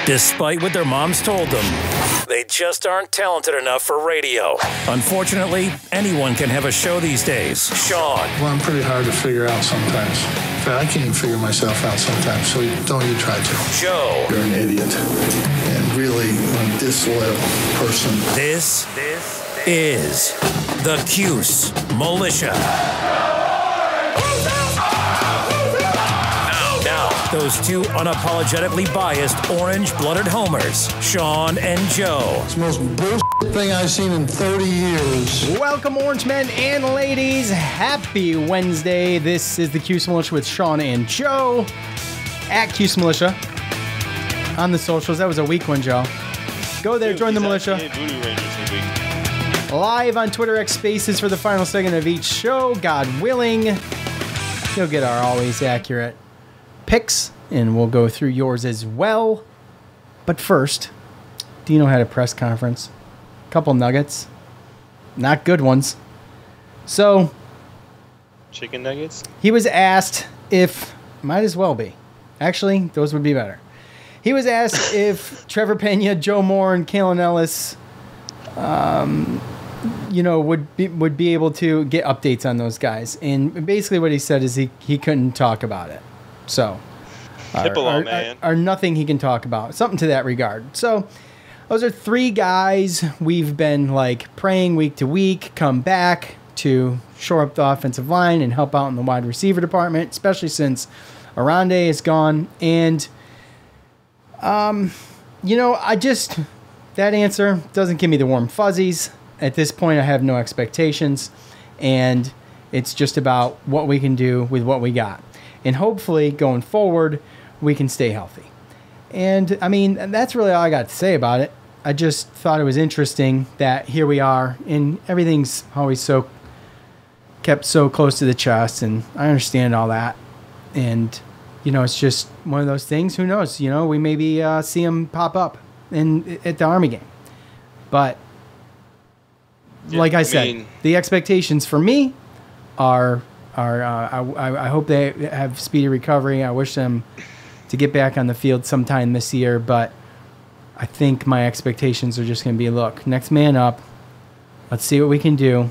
Despite what their moms told them, they just aren't talented enough for radio. Unfortunately, anyone can have a show these days. Sean. Well, I'm pretty hard to figure out sometimes. In fact, I can't even figure myself out sometimes, so don't you try to. Joe. You're an idiot. And really a disloyal person. This is the Cuse Militia. Those two unapologetically biased, orange-blooded homers, Sean and Joe. It's the most bullshit thing I've seen in 30 years. Welcome, orange men and ladies. Happy Wednesday. This is the Cuse Militia with Sean and Joe at Cuse Militia on the socials. That was a weak one, Joe. Go there, join the militia. Live on Twitter X Spaces for the final segment of each show. God willing, you'll get our always accurate picks, and we'll go through yours as well. But first, Dino had a press conference. Couple nuggets. Not good ones. So, chicken nuggets? He was asked if, might as well be. Actually, those would be better. He was asked if Trevor Pena, Joe Moore, and Kalen Ellis, would be able to get updates on those guys. And basically what he said is he couldn't talk about it. So, or nothing he can talk about. Something to that regard. So, those are three guys we've been praying week to week come back to shore up the offensive line and help out in the wide receiver department, especially since Arande is gone. And, that answer doesn't give me the warm fuzzies. At this point, I have no expectations, and it's just about what we can do with what we got. And hopefully, going forward, we can stay healthy. And, that's really all I got to say about it. I just thought it was interesting that here we are, and everything's always kept so close to the chest, and I understand all that. And, it's just one of those things. Who knows? We maybe see him pop up at the Army game. But, like I said, the expectations for me are I hope they have speedy recovery. I wish them to get back on the field sometime this year, but I think my expectations are just going to be, look, next man up. Let's see what we can do.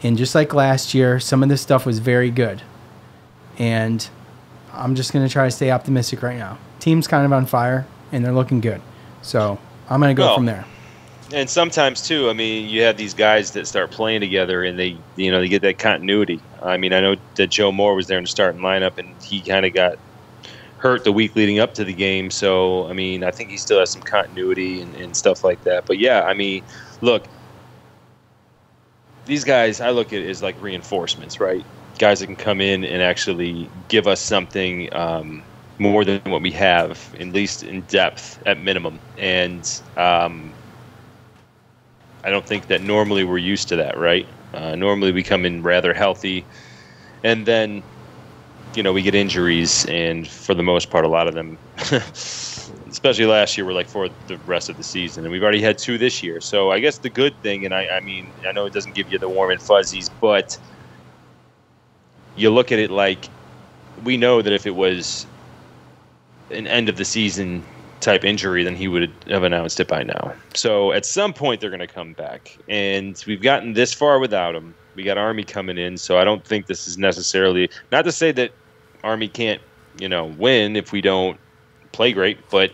And just like last year, some of this stuff was very good. And I'm just going to try to stay optimistic right now. Team's kind of on fire, and they're looking good. So I'm going to go from there. And sometimes, too, you have these guys that start playing together, and they get that continuity. I know that Joe Moore was there in the starting lineup, and he kind of got hurt the week leading up to the game. So, I think he still has some continuity and stuff like that. But, yeah, look, these guys I look at as like reinforcements, right? Guys that can come in and actually give us something more than what we have, at least in depth at minimum. And I don't think that normally we're used to that, right? Normally we come in rather healthy, and then, we get injuries, and for the most part, a lot of them, especially last year, were for the rest of the season, and we've already had 2 this year. So I guess the good thing, and I know it doesn't give you the warm and fuzzies, but you look at it we know that if it was an end of the season type injury, then he would have announced it by now. So at some point they're going to come back, and we've gotten this far without him. We got Army coming in, so I don't think this is necessarily, not to say that Army can't win if we don't play great, but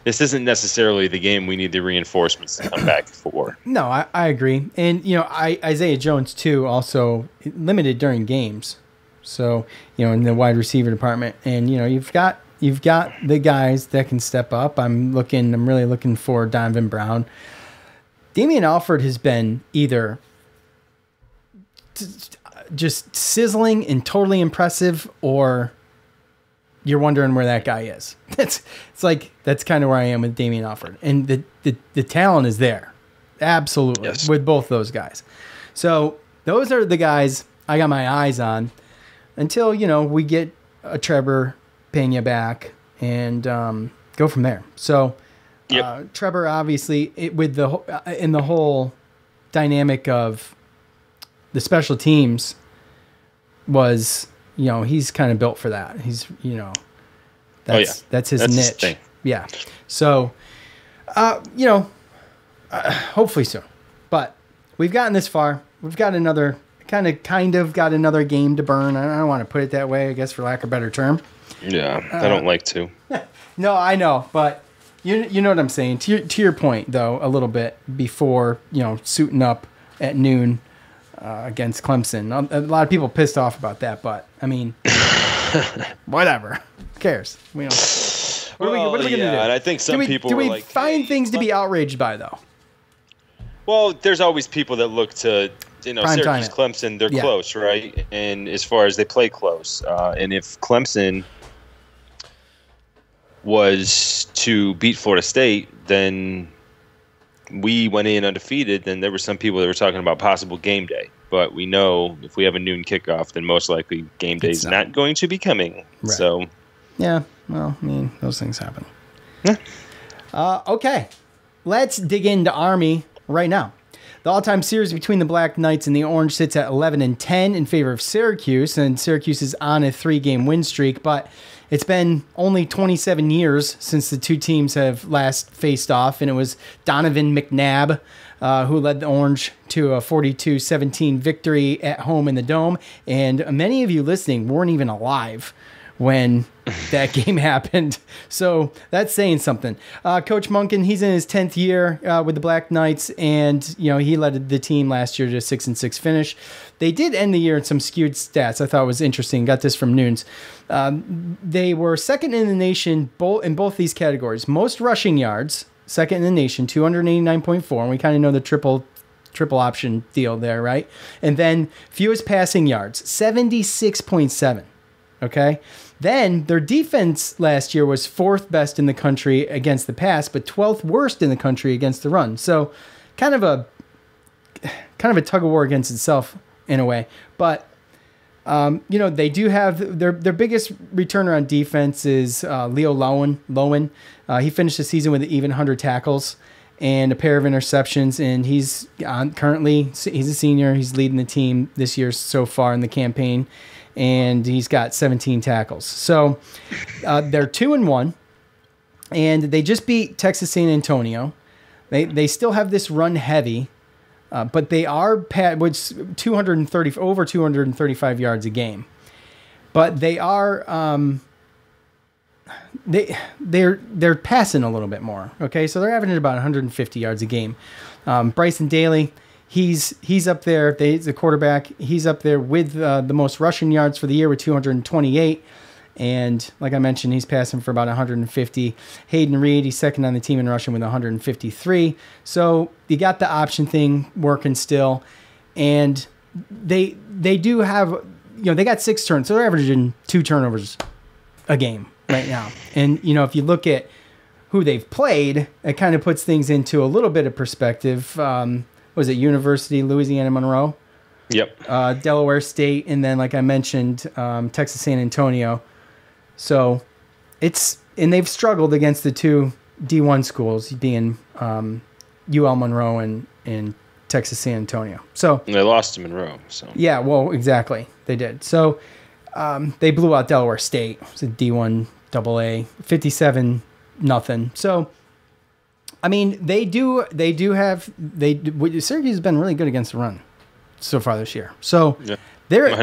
this isn't necessarily the game we need the reinforcements to come back for. No, I agree. And Isaiah Jones too, also limited during games, so in the wide receiver department. And you've got the guys that can step up. I'm really looking for Donovan Brown. Damian Alford has been either just sizzling and totally impressive, or you're wondering where that guy is. That's kind of where I am with Damian Alford. And the talent is there. Absolutely. Yes. With both those guys. So those are the guys I got my eyes on until, we get a Trevor Pena back and go from there. So Trevor, obviously, in the whole dynamic of the special teams was, he's kind of built for that. He's, that's his niche. Yeah. So, hopefully soon. But we've gotten this far. We've got another kind of got another game to burn. I don't want to put it that way, I guess, for lack of a better term. Yeah, I don't like to. No, I know, but you know what I'm saying. To your point, though, a little bit before, suiting up at noon against Clemson. A lot of people pissed off about that, but I mean, whatever. Who cares? What are we going to do? And I think some people do we like, find things to be outraged by, though? Well, there's always people that look to, Prime Syracuse, time. Clemson, they're close, right? And as far as they play close, and if Clemson was to beat Florida State, then we went in undefeated. Then there were some people that were talking about possible game day. But we know if we have a noon kickoff, then most likely game day is not going to be coming. Right. So, yeah, well, I mean, those things happen. Yeah. Okay, let's dig into Army right now. The all-time series between the Black Knights and the Orange sits at 11-10 in favor of Syracuse, and Syracuse is on a 3-game win streak, but it's been only 27 years since the two teams have last faced off, and it was Donovan McNabb who led the Orange to a 42-17 victory at home in the Dome, and many of you listening weren't even alive when that game happened. So that's saying something. Coach Monken, he's in his 10th year with the Black Knights, and he led the team last year to a 6-6 finish. They did end the year in some skewed stats I thought was interesting. Got this from Nunes. They were second in the nation in both these categories. Most rushing yards, second in the nation, 289.4, and we kind of know the triple option deal there, right? And then fewest passing yards, 76.7. Okay? Then their defense last year was 4th best in the country against the pass, but 12th worst in the country against the run. So kind of a tug of war against itself in a way. But they do have their biggest returner on defense is Leo Lowen. He finished the season with even 100 tackles and a pair of interceptions, and he's a senior. He's leading the team this year so far in the campaign, and he's got 17 tackles. So they're 2-1, and they just beat Texas San Antonio. They still have this run heavy, but they are with over 235 yards a game. But they are they're passing a little bit more. Okay, so they're averaging about 150 yards a game. Bryson Daly, he's up there. The quarterback. He's up there with the most rushing yards for the year with 228. And like I mentioned, he's passing for about 150. Hayden Reed, he's second on the team in rushing with 153. So you got the option thing working still. And they do have, they got 6 turns. So they're averaging 2 turnovers a game right now. And, if you look at who they've played, it kind of puts things into a little bit of perspective. Was it University, Louisiana Monroe? Yep. Delaware State, and then, like I mentioned, Texas San Antonio. So and they've struggled against the 2 D1 schools, being UL Monroe and Texas San Antonio. So they lost to Monroe. So yeah, well, exactly, they did. So they blew out Delaware State. It was a D1 AA, 57-0. So I mean, Syracuse has been really good against the run so far this year. So yeah. They're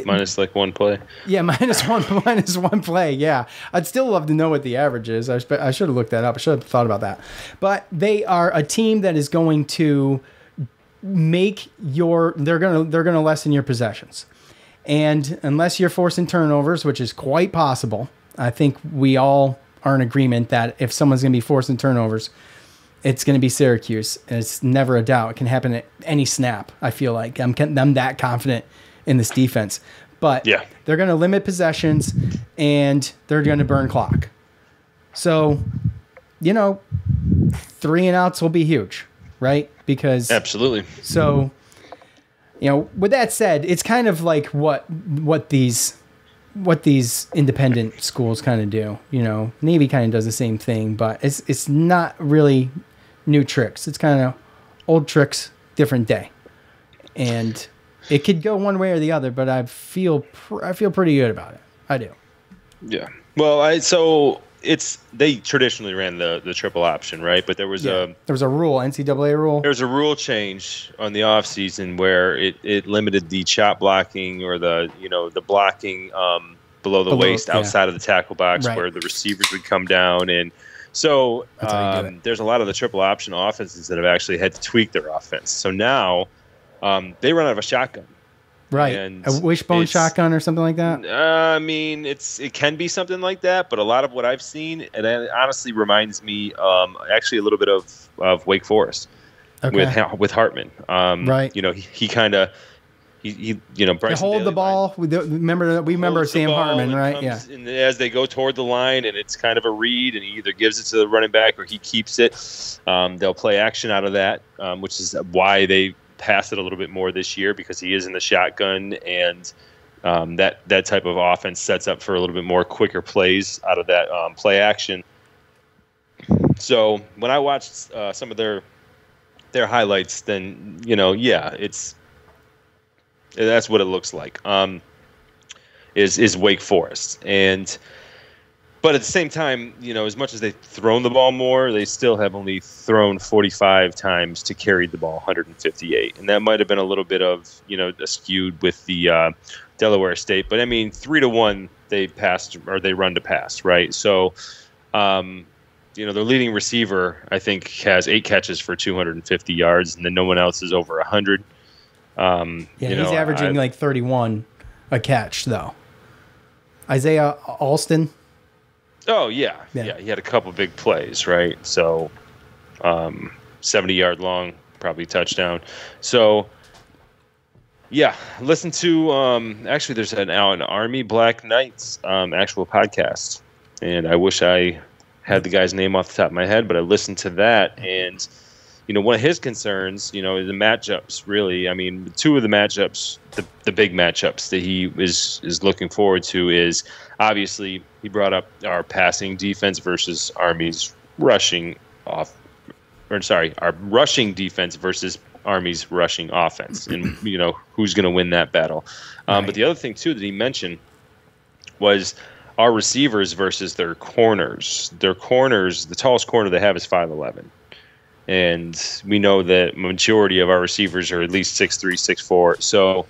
minus like 1 play. Yeah, minus one play. Yeah, I'd still love to know what the average is. I should have looked that up. I should have thought about that. But they are a team that is going to they're gonna lessen your possessions, and unless you're forcing turnovers, which is quite possible, I think we all are in agreement that if someone's gonna be forcing turnovers, it's going to be Syracuse. It's never a doubt. It can happen at any snap. I feel like I'm that confident in this defense, but yeah, they're going to limit possessions and they're going to burn clock. So, 3 and outs will be huge, right? Because absolutely. So, with that said, it's kind of like what these independent schools kind of do. Navy kind of does the same thing, but it's not really new tricks. It's kind of old tricks, different day, and it could go one way or the other, but I feel pretty good about it. I do. Yeah. Well, so they traditionally ran the triple option, right? But there was there was a rule, NCAA rule. There was a rule change on the off season where it limited the chop blocking or the blocking below the waist outside of the tackle box, where the receivers would come down. And so there's a lot of the triple option offenses that have actually had to tweak their offense. So now they run out of a shotgun. Right, and a wishbone shotgun or something like that. I mean, it can be something like that, but a lot of what I've seen, and it honestly reminds me, actually a little bit of Wake Forest with Hartman. Right, he kind of Bryson hold the ball. We remember Sam Hartman, right? Yeah. And as they go toward the line, and it's kind of a read, and he either gives it to the running back or he keeps it. They'll play action out of that, which is why they pass it a little bit more this year, because he is in the shotgun, and that type of offense sets up for a little bit more quicker plays out of that play action. So when I watched some of their highlights, then that's what it looks like. Is Wake Forest. But at the same time, as much as they've thrown the ball more, they still have only thrown 45 times to carry the ball 158. And that might have been a little bit of, skewed with the Delaware State. But, 3-1, they passed or they run to pass, right? So, their leading receiver, I think, has 8 catches for 250 yards, and then no one else is over 100. He's averaging like 31 a catch, though. Isaiah Alston. Oh, yeah. He had a couple big plays, right? So 70-yard long, probably touchdown. So, listen to actually there's an Army Black Knights actual podcast. And I wish I had the guy's name off the top of my head, but I listened to that. And, one of his concerns, the matchups, really. 2 of the matchups, the big matchups that he is looking forward to is, obviously, he brought up our passing defense versus Army's rushing our rushing defense versus Army's rushing offense, and who's going to win that battle. But the other thing too that he mentioned was our receivers versus their corners. Their corners, the tallest corner they have is 5'11", and we know that majority of our receivers are at least 6'3", 6'4". So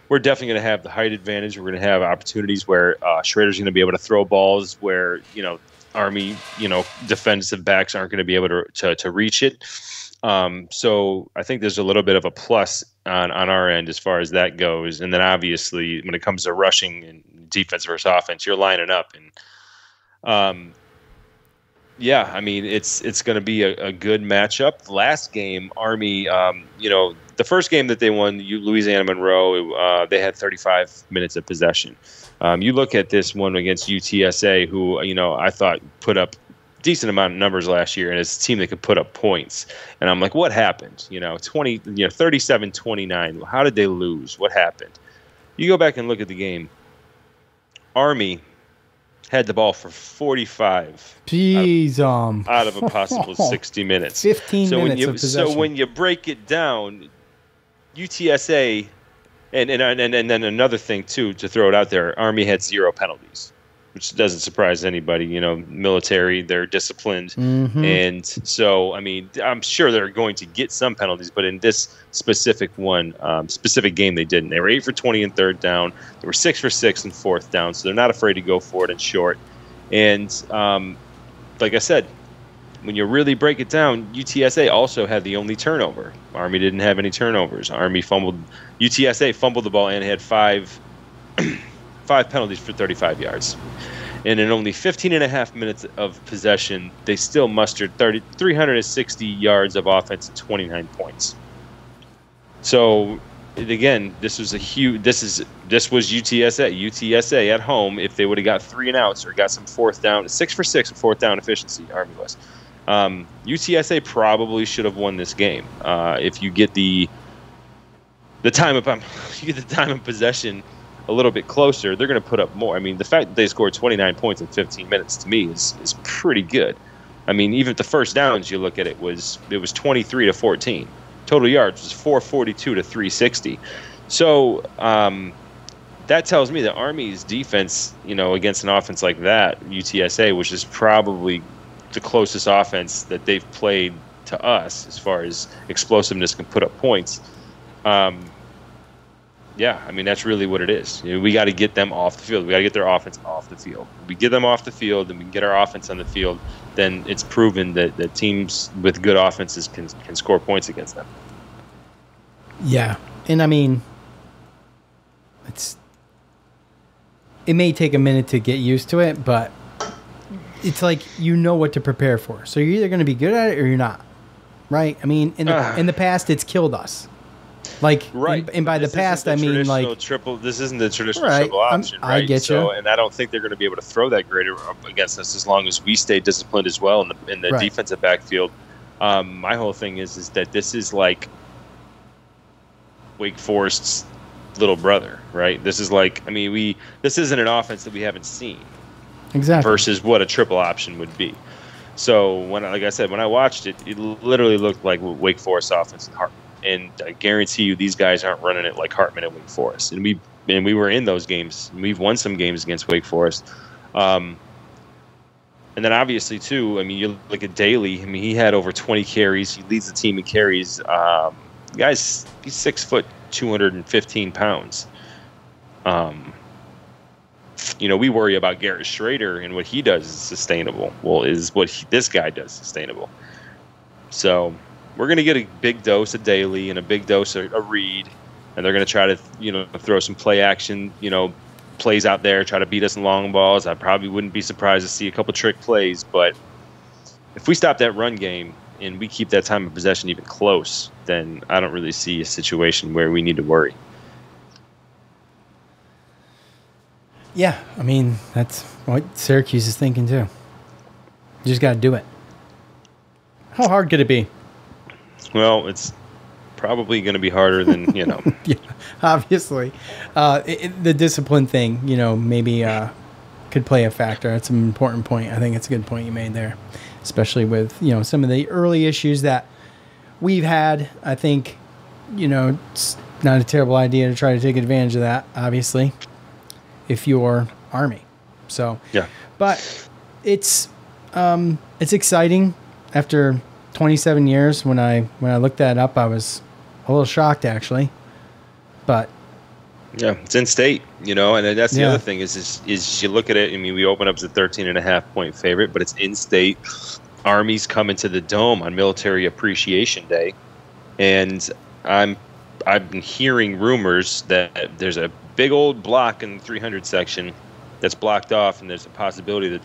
we're definitely going to have the height advantage. We're going to have opportunities where Schrader's going to be able to throw balls where, Army, defensive backs aren't going to be able to reach it. So I think there's a little bit of a plus on our end as far as that goes. And then obviously when it comes to rushing and defense versus offense, you're lining up. And it's going to be a good matchup. Last game, Army, the first game that they won, Louisiana Monroe, they had 35 minutes of possession. You look at this one against UTSA, who, I thought put up decent amount of numbers last year, and it's a team that could put up points. And I'm like, what happened? 37-29. How did they lose? What happened? You go back and look at the game. Army had the ball for 45 out of a possible 60 minutes. 15 minutes of possession. So when you break it down, UTSA, and then another thing, too, to throw it out there, Army had 0 penalties, which doesn't surprise anybody. Military, they're disciplined. Mm-hmm. And so, I'm sure they're going to get some penalties, but in this specific game, they didn't. They were 8 for 20 in third down. They were 6 for 6 in fourth down, so they're not afraid to go for it in short. And like I said, when you really break it down, UTSA also had the only turnover. Army didn't have any turnovers. UTSA fumbled the ball and had 5 penalties for 35 yards. And in only 15 and a half minutes of possession, they still mustered 360 yards of offense and 29 points. So, again, this was UTSA at home. If they would have got 3 and outs or got some 4th down, 6 for 6 fourth down efficiency, Army was. UTSA probably should have won this game. If you get the time of possession a little bit closer, they're going to put up more. The fact that they scored 29 points in 15 minutes to me is pretty good. Even at the first downs, you look at it was 23-14. Total yards was 442 to 360. So that tells me that Army's defense, against an offense like that, UTSA, which is probably the closest offense that they've played to us as far as explosiveness, can put up points. Yeah, I mean, that's really what it is. We got to get them off the field. We got to get their offense off the field. If we get them off the field and we can get our offense on the field, then it's proven that teams with good offenses can score points against them. Yeah, and I mean, it may take a minute to get used to it, but it's like you know what to prepare for. So you're either going to be good at it or you're not, right? I mean, in the past, it's killed us. Like, right. And by the past, I mean like triple. This isn't the traditional right. triple option, right? I get you. And I don't think they're going to be able to throw that grader up against us as long as we stay disciplined as well in the right. defensive backfield. My whole thing is that this is like Wake Forest's little brother, right? This is like, I mean, this isn't an offense that we haven't seen, exactly, versus what a triple option would be. So like I said, when I watched it, it literally looked like Wake Forest offense with Hartman. And I guarantee you, these guys aren't running it like Hartman and Wake Forest. And we were in those games. We've won some games against Wake Forest. And then obviously too, I mean, you look at Daly. I mean, he had over 20 carries. He leads the team in carries. He's 6 foot, 215 pounds. We worry about Garrett Schrader and what he does is sustainable. Well, is what this guy does sustainable. So we're going to get a big dose of Daly and a big dose of Reed, and they're going to try to, throw some play action, plays out there, try to beat us in long balls. I probably wouldn't be surprised to see a couple trick plays, but if we stop that run game and we keep that time of possession even close, then I don't really see a situation where we need to worry. Yeah, I mean, that's what Syracuse is thinking too. You just got to do it. How hard could it be? Well, it's probably going to be harder than, yeah, obviously. The discipline thing, maybe could play a factor. That's an important point. I think it's a good point you made there, especially with, some of the early issues that we've had. I think, it's not a terrible idea to try to take advantage of that, obviously, if you're Army. So, yeah. But it's exciting. After 27 years, when I looked that up, I was a little shocked actually. But yeah, it's in state, and that's the other thing is you look at it. I mean, we open up as a 13.5-point favorite, but it's in state. Army's coming to the Dome on Military Appreciation Day, and I've been hearing rumors that there's a big old block in the 300 section that's blocked off, and there's a possibility that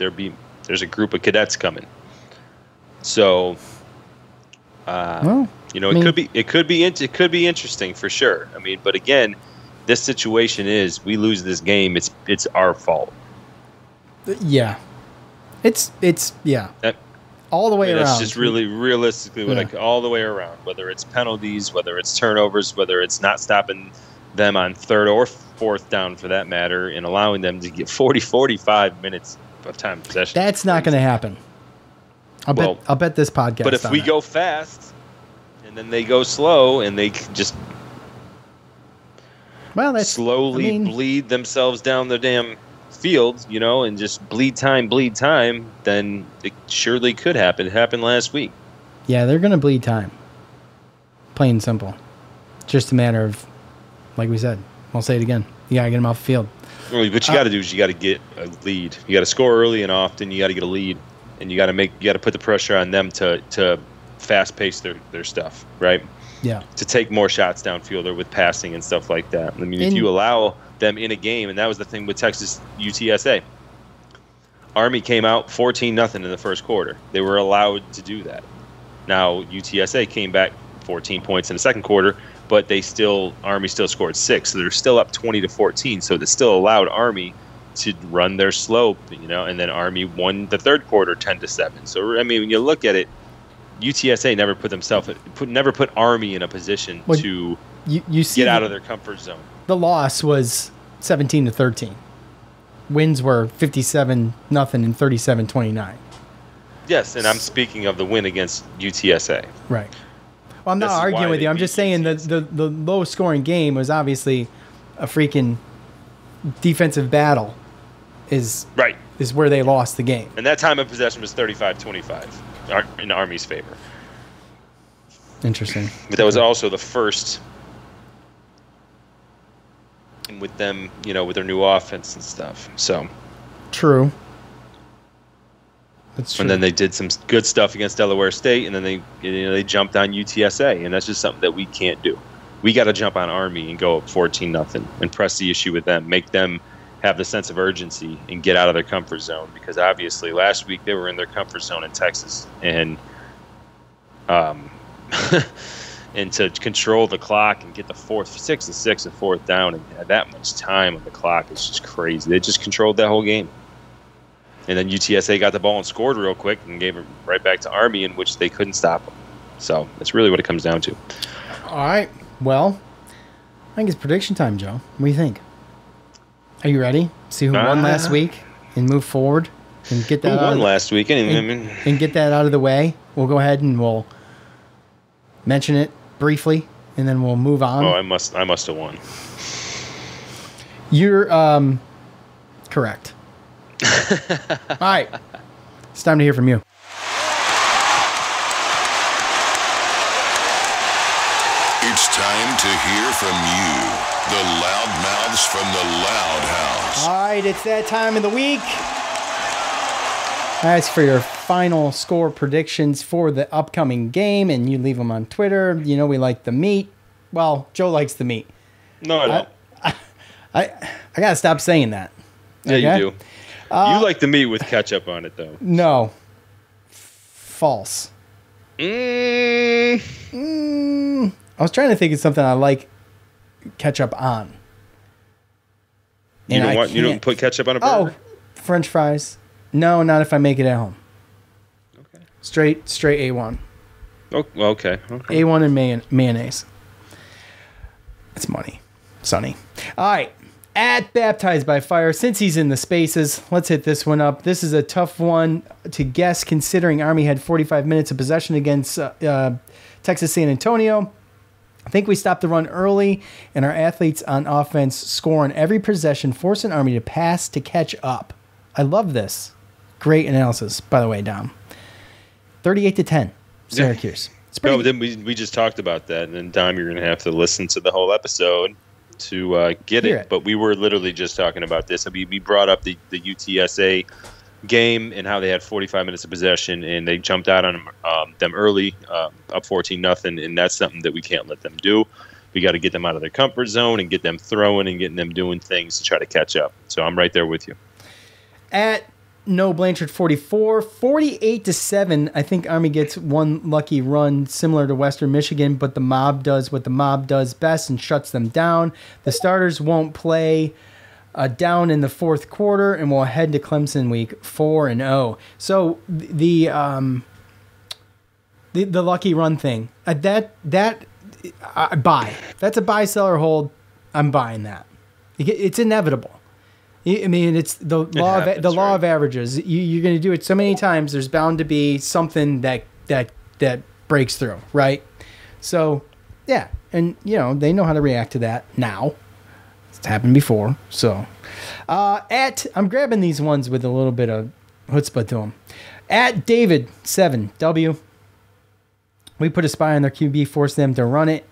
there's a group of cadets coming. So, it could be interesting for sure. I mean, but again, this situation is we lose this game, it's our fault. Yeah, it's all the way around. That's just really realistically all the way around. Whether it's penalties, whether it's turnovers, whether it's not stopping them on third or fourth down for that matter, and allowing them to get 45 minutes of time possession. That's not going to happen. I'll bet this podcast. But if we go fast and then they go slow and they just slowly bleed themselves down the damn field, and just bleed time, then it surely could happen. It happened last week. Yeah, they're going to bleed time. Plain and simple. Just a matter of, like we said, I'll say it again. You got to get them off the field. Well, what you got to do is you got to get a lead. You got to score early and often. You got to get a lead. And you got to put the pressure on them to fast pace their stuff, right? Yeah. To take more shots downfield or with passing and stuff like that. I mean, if you allow them in a game, and that was the thing with Texas UTSA. Army came out 14-0 in the first quarter. They were allowed to do that. Now UTSA came back 14 points in the second quarter, but Army still scored 6, so they're still up 20-14. So they still allowed Army to run their slope, and then Army won the third quarter 10-7. So I mean, when you look at it, UTSA never put Army in a position to get out of their comfort zone. The loss was 17-13. Wins were 57-0 and 37-29. Yes, and I'm speaking of the win against UTSA. Right. Well, I'm not arguing with you. I'm just saying that the low scoring game was obviously a freaking defensive battle is Right. is where they lost the game. And that time of possession was 35-25 in Army's favor. Interesting. But that was also the first with them, with their new offense and stuff. So True. That's true. And then they did some good stuff against Delaware State, and then they jumped on UTSA, and that's just something that we can't do. We got to jump on Army and go up 14-0 and press the issue with them, make them have the sense of urgency and get out of their comfort zone, because obviously last week they were in their comfort zone in Texas, and and to control the clock and get the 6-6 and fourth down and have that much time on the clock is just crazy. They just controlled that whole game. And then UTSA got the ball and scored real quick and gave it right back to Army, in which they couldn't stop them. So that's really what it comes down to. All right. Well, I think it's prediction time, Joe. What do you think? Are you ready? See who won last week and move forward and get that. Who won last week? And get that out of the way. We'll go ahead and we'll mention it briefly, and then we'll move on. Oh, I must have won. You're correct. All right. It's time to hear from you. It's time to hear from you, the loudmouths from the Loud House. All right, it's that time of the week. I ask for your final score predictions for the upcoming game, and you leave them on Twitter. You know we like the meat. Well, Joe likes the meat. No, I don't. I gotta stop saying that. Yeah, okay? you do. You like the meat with ketchup on it, though. No. False. Mm. I was trying to think of something I like ketchup on. You don't put ketchup on a burger? Oh, French fries. No, not if I make it at home. Okay. Straight A1. Oh, well, okay. A1 and mayonnaise. That's money. Sonny. All right. At Baptized by Fire, since he's in the spaces, let's hit this one up. This is a tough one to guess, considering Army had 45 minutes of possession against Texas San Antonio. I think we stopped the run early, and our athletes on offense score on every possession, forcing Army to pass to catch up. I love this. Great analysis, by the way, Dom. 38-10, Syracuse. No, but then we just talked about that, and then, Dom, you're going to have to listen to the whole episode to get it. But we were literally just talking about this. I mean, we brought up the UTSA game and how they had 45 minutes of possession, and they jumped out on them early, up 14-0, and that's something that we can't let them do. We got to get them out of their comfort zone and get them throwing and getting them doing things to try to catch up. So I'm right there with you. At No Blanchard 44, 48-7. I think Army gets one lucky run similar to Western Michigan, but the mob does what the mob does best and shuts them down. The starters won't play down in the fourth quarter, and we'll head to Clemson week 4-0. So the lucky run thing, that I buy. That's a buy, sell, or hold. I'm buying that. It's inevitable. I mean, it's the law of averages. You're going to do it so many times. There's bound to be something that breaks through, right? So, yeah, and they know how to react to that now. It's happened before. So, I'm grabbing these ones with a little bit of chutzpah to them. At David 7W, we put a spy on their QB, force them to run it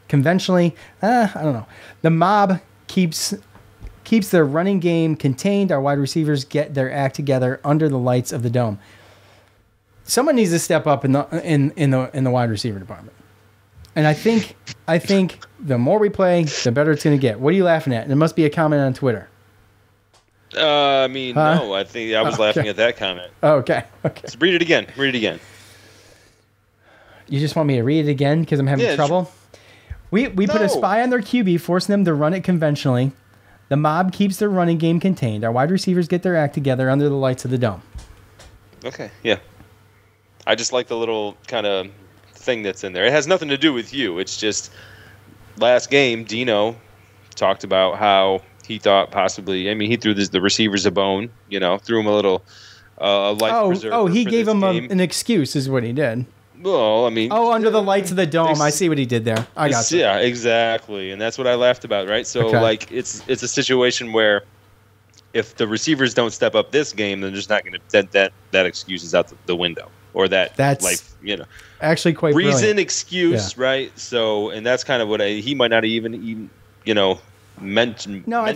conventionally. I don't know. The mob keeps their running game contained. Our wide receivers get their act together under the lights of the dome. Someone needs to step up in the wide receiver department. And I think the more we play, the better it's going to get. What are you laughing at? There must be a comment on Twitter. No, I think I was laughing at that comment. Oh, okay. So read it again. You just want me to read it again because I'm having trouble? We put a spy on their QB, forcing them to run it conventionally. The mob keeps their running game contained. Our wide receivers get their act together under the lights of the dome. Okay, yeah. I just like the little kind of thing that's in there. It has nothing to do with you. It's just last game, Dino talked about how he thought possibly, he threw the receivers a bone, threw him a little life preserver. Oh, he gave him an an excuse is what he did. Well, I mean... Oh, under the lights of the dome. I see what he did there. I got you. Yeah, exactly. And that's what I laughed about, right? So, like, it's a situation where if the receivers don't step up this game, then there's not going to... That excuse is out the window. Or that's like, actually quite reason, brilliant. excuse, right? So, and that's kind of what he might not even meant to do that. I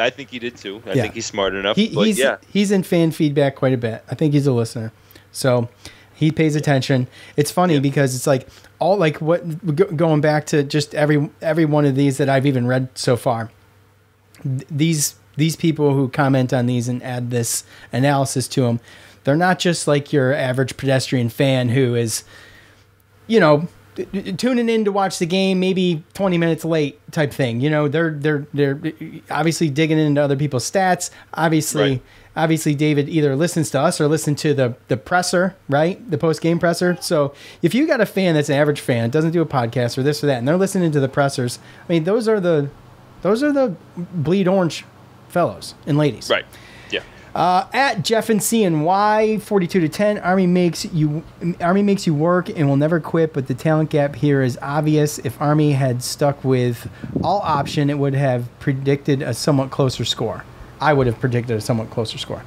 think he did too. I think he's smart enough. He's in fan feedback quite a bit. I think he's a listener, so he pays attention. It's funny because it's like all like going back to just every one of these that I've even read so far. These people who comment on these and add this analysis to them, they're not just like your average pedestrian fan who is, tuning in to watch the game maybe 20 minutes late type thing. They're obviously digging into other people's stats. Obviously David either listens to us or listens to the presser, right? The post-game presser. So if you got a fan that's an average fan, doesn't do a podcast or this or that, and they're listening to the pressers, I mean, those are the bleed orange fellows and ladies. Right. Yeah. At Jeff and CNY 42-10, Army makes you work and will never quit, but the talent gap here is obvious. If Army had stuck with all option, it would have predicted a somewhat closer score. I would have predicted a somewhat closer score.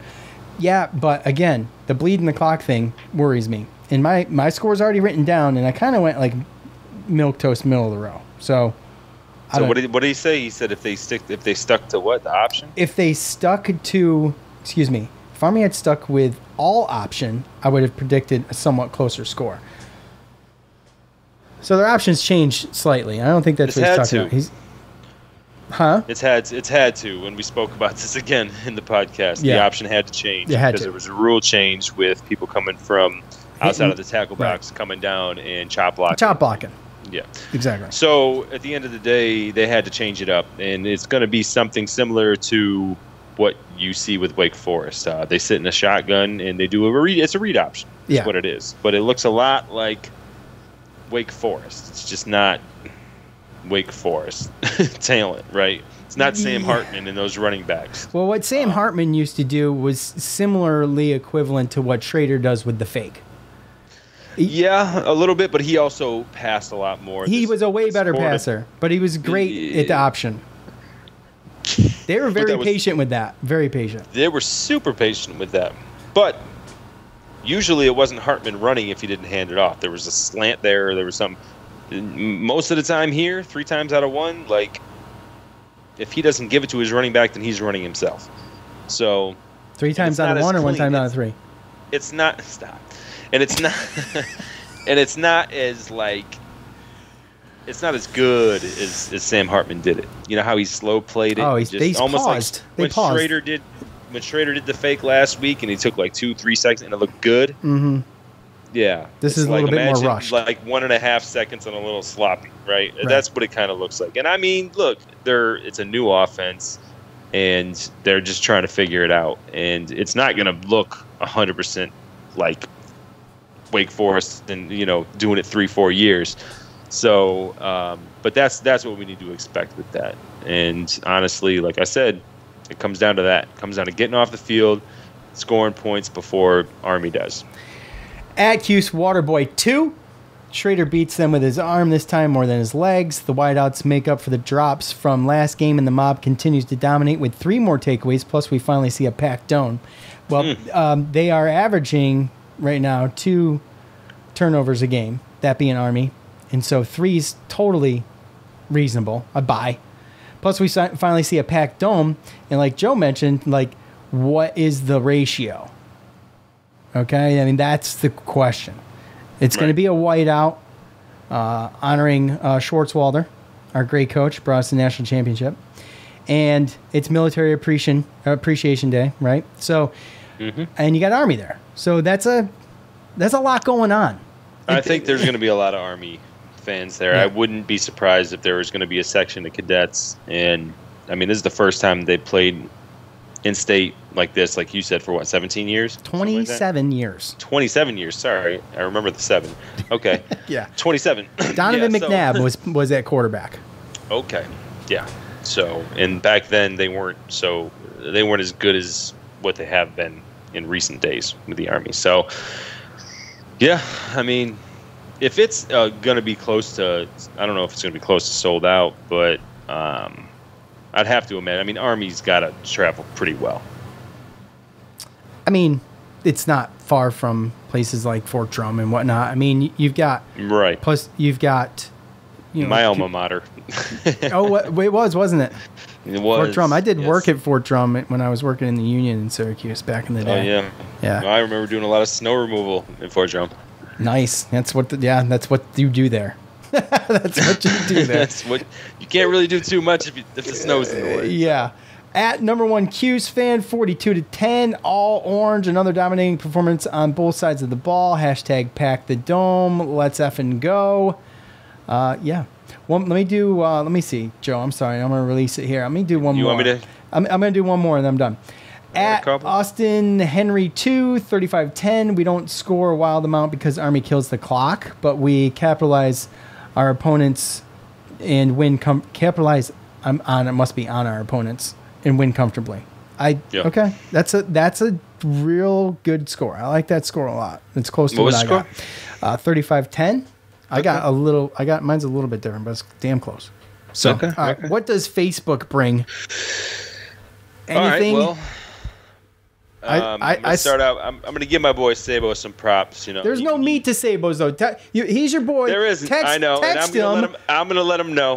Yeah, but again, the bleed in the clock thing worries me. And my score's already written down, and I kind of went like milquetoast middle of the row. So what did he say? He said if they stuck to what, the option? If they stuck to, if Army had stuck with all option, I would have predicted a somewhat closer score. So their options changed slightly. I don't think that's what he's talking about. It's had to. When we spoke about this again in the podcast, the option had to change because there was a rule change with people coming from outside of the tackle box, coming down and chop blocking. Yeah, exactly. So at the end of the day, they had to change it up, and it's going to be something similar to what you see with Wake Forest. They sit in a shotgun and they do a read. It's a read option. That's what it is. But it looks a lot like Wake Forest. It's just not Wake Forest talent, right? It's not Sam Hartman and those running backs. Well, what Sam Hartman used to do was similarly equivalent to what Schrader does with the fake. Yeah, a little bit, but he also passed a lot more. He was a way better passer, but he was great at the option. They were very patient with that. Very patient. They were super patient with that. But usually it wasn't Hartman running if he didn't hand it off. There was a slant there. There was some. Most of the time here, 3 times out of 1, like, if he doesn't give it to his running back, then he's running himself. So 3 times out of 1 or 1 time out of 3? It's not. Stop. And it's not. And it's not as like. It's not as good as Sam Hartman did it. You know how he slow played it. Oh, he's almost paused. Like when Schrader did the fake last week, and he took like 2-3 seconds, and it looked good. Mm-hmm. Yeah, this is a little bit more rushed. Like 1.5 seconds and a little sloppy, right? That's what it kind of looks like. And I mean, look, it's a new offense, and they're just trying to figure it out. And it's not going to look 100% like Wake Forest and doing it 3-4 years. So, but that's what we need to expect with that. And honestly, like I said, it comes down to that. It comes down to getting off the field, scoring points before Army does. At Cuse Waterboy 2, Schrader beats them with his arm this time more than his legs. The wideouts make up for the drops from last game, and the mob continues to dominate with 3 more takeaways. Plus, we finally see a packed dome. Well, they are averaging right now 2 turnovers a game, that being Army. And so 3 is totally reasonable, a buy. Plus, we finally see a packed dome. And like Joe mentioned, like, what is the ratio? Okay, I mean, that's the question. It's going to be a whiteout honoring Schwartzwalder, our great coach, brought us the national championship. And it's Military Appreciation Day, right? So, and you got Army there. So that's a lot going on. I think there's going to be a lot of Army fans there. Yeah. I wouldn't be surprised if there was going to be a section of cadets. And, I mean, this is the first time they played in-state like this, like you said, for what, 17 years? 27 years. 27 years, sorry. I remember the 7. Okay. Yeah. 27. Donovan McNabb was at quarterback. Okay. Yeah. So, and back then they weren't as good as what they have been in recent days with the Army. So, Yeah, I mean, if it's going to be close to, I don't know if it's going to be close to sold out, but I'd have to imagine. I mean, Army's got to travel pretty well. I mean, it's not far from places like Fort Drum and whatnot. I mean, you've got right. Plus, you've got my alma mater. it was, wasn't it? It was. Fort Drum. I did work at Fort Drum when I was working in the Union in Syracuse back in the day. Oh yeah, yeah. I remember doing a lot of snow removal in Fort Drum. Nice. That's what. That's what you do there. That's what you do there. That's what you can't really do too much if the snow's in the way. Yeah. At number 1 Q's fan, 42-10, all orange. Another dominating performance on both sides of the ball. Hashtag pack the dome. Let's effing go. Yeah. Well, let me do. Let me see, Joe. I'm sorry. I'm gonna release it here. Let me do one more. You want me to? I'm gonna do one more and then I'm done. At Austin Henry 2, 35-10. We don't score a wild amount because Army kills the clock, but we capitalize our opponents and win. Capitalize on it must be on our opponents and win comfortably. Okay. That's a real good score. I like that score a lot. It's close to what I got. 35-10. I got mine's a little bit different, but it's damn close. So, what does Facebook bring? Anything? All right, well, I start out. I'm going to give my boy Sabo some props. There's no meat to Sabo's though. He's your boy. There isn't. I know, and I'm going to let him know,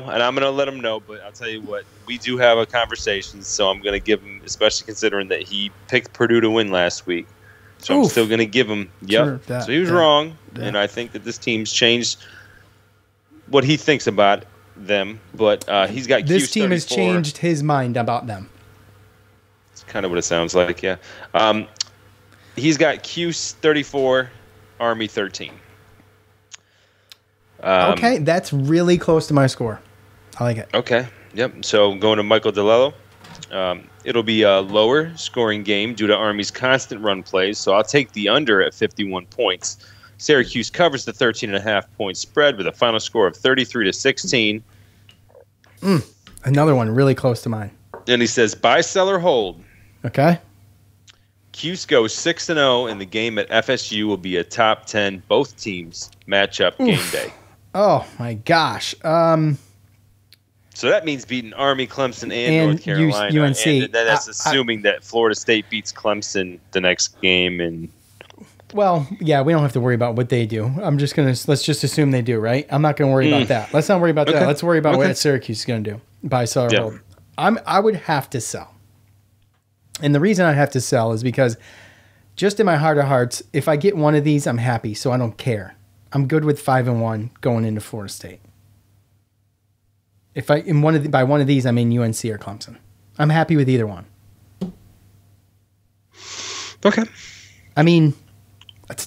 But I'll tell you what, we do have a conversation, so I'm going to give him, especially considering that he picked Purdue to win last week. So I'm still going to give him. Yep. So he was wrong, and I think that this team's changed what he thinks about them. But he's got this team has changed his mind about them. It's kind of what it sounds like. Yeah. He's got Cuse 34, Army 13. Okay, that's really close to my score. I like it. Okay. Yep. So going to Michael DeLello. It'll be a lower scoring game due to Army's constant run plays, so I'll take the under at 51 points. Syracuse covers the 13.5 point spread with a final score of 33-16. Another one really close to mine. And he says, buy, sell, or hold. Okay. Cuse goes 6-0, and the game at FSU will be a top 10 both teams matchup game day. Oh, my gosh. So that means beating Army, Clemson, and North Carolina. UNC. And then that's assuming that Florida State beats Clemson the next game. And well, yeah, we don't have to worry about what they do. Let's just assume they do, right? I'm not gonna worry about that. Let's not worry about that. Let's worry about what Syracuse is gonna do. Buy, sell, or hold. I would have to sell. And the reason I have to sell is because just in my heart of hearts, if I get one of these, I'm happy. So I don't care. I'm good with 5-1 going into Florida State. If by one of these, I mean UNC or Clemson. I'm happy with either one. Okay. I mean,